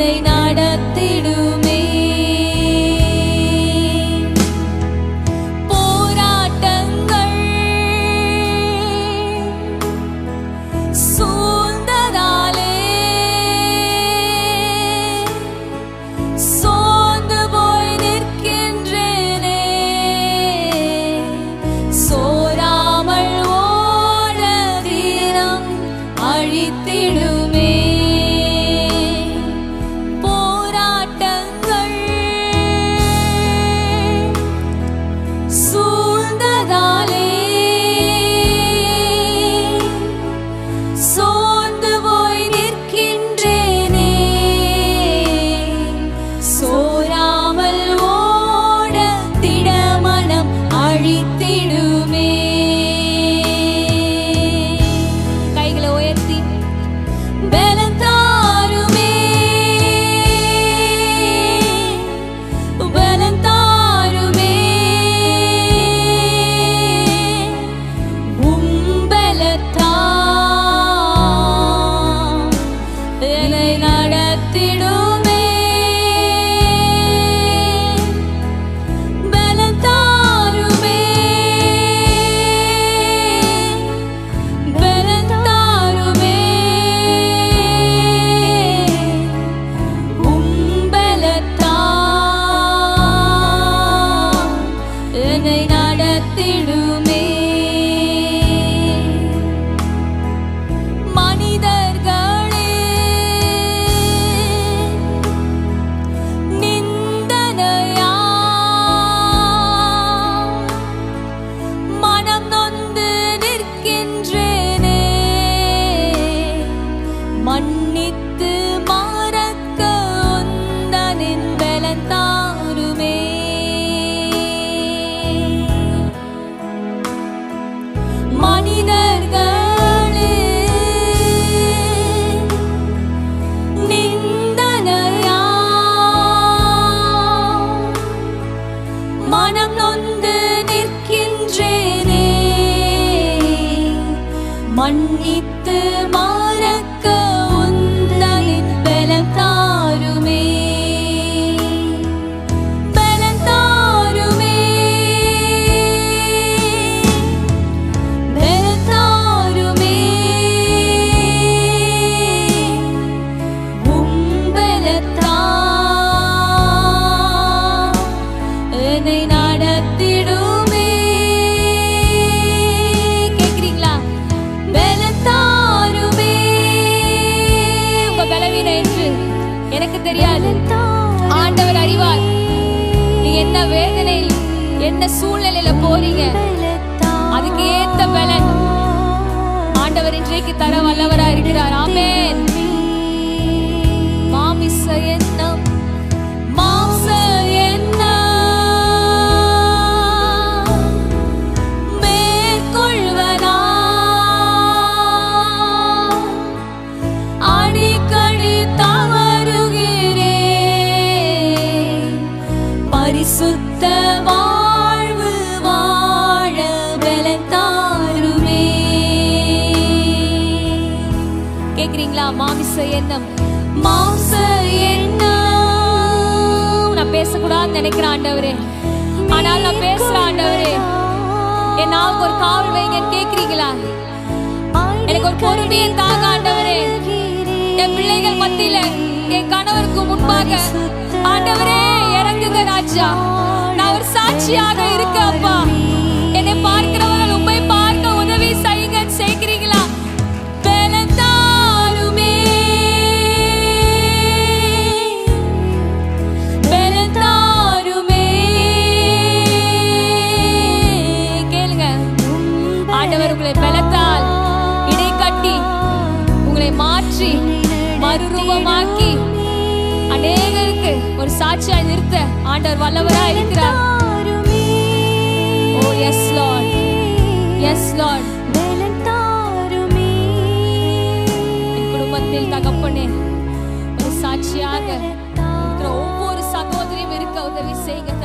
என்னை நடத்திடுமே. போராட்டங்கள் சூழ்ந்ததாலே சோர்ந்து போய் நிற்கின்றேனே. சோராமல் ஓட தீரம் அழித்திடுமே. மன்னித்து மறக்க உந்தனின் பலன் தாருமே. மனிதர்களே நிந்தனையா மனம் நொந்து நிற்கின்றேனே. மன்னித்து மறக்க உந்தனின் பலன் தாருமே. பலன் தாருமே. பலன் தாருமே. உம் பலத்தால் என்னை நடத்திடுமே. கேக்குறீங்களா? பலன் தாருமே. உங்க பலவீனம் என்று எனக்கு தெரியாது, ஆண்டவர் அறிவார். நீ என்ன வேதனையில் என்ன சூழ்நிலையில போறீங்க, அதுக்கு ஏத்த பலன் ஆண்டவர் இன்றைக்கு தர வல்லவரா இருக்கிறார். ஆமென். மாமிச எண்ணம் மாம்ச எண்ணம் மேற்கொள்வனா அடிக்கடி தவறுகிறேன். பரிசுத்த வாழ்வு வாழ பலன் தாருமே. கேக்குறீங்களா? மாமிச எண்ணம் மாம்ச எண்ணம் நான் பேசக்கூடாதுன்னு நினைக்கிறேன் ஆண்டவரே, ஆனால் நான் பேசுறேன் ஆண்டவரே. என் நாவுக்கு ஒரு காவல் வைங்கன்னு கேக்குறீங்களா? எனக்கு ஒரு பொறுமையை தாங்க ஆண்டவரே. என் பிள்ளைகள் மத்தியில என் கணவருக்கு முன்பாக ஆண்டவரே இறங்குங்க ராஜா. நான் ஒரு சாட்சியாக இருக்க அப்பா. என்னை பார்க்கிறவர்கள் உம்மை பார்க்க உதவி செய்யுங்க செய்கிறீங்களா? பலன் தாருமே. பலன் தாருமே. கேளுங்க, ஆண்டவர் உங்களை பலத்தால் இடை கட்டி உங்களை மாற்றி மறுரூபமாக்கி அநேகருக்கு ஒரு சாட்சியாய் நிறுத்த ஆண்டவர் வல்லவராய் இருக்கிறார். ஓ எஸ் லார்ட், எஸ் லார்ட். என் குடும்பத்தில் தகப்பனே ஒரு சாட்சியாக இருக்கிற ஒவ்வொரு சகோதரியும் இருக்க உதவி செய்க.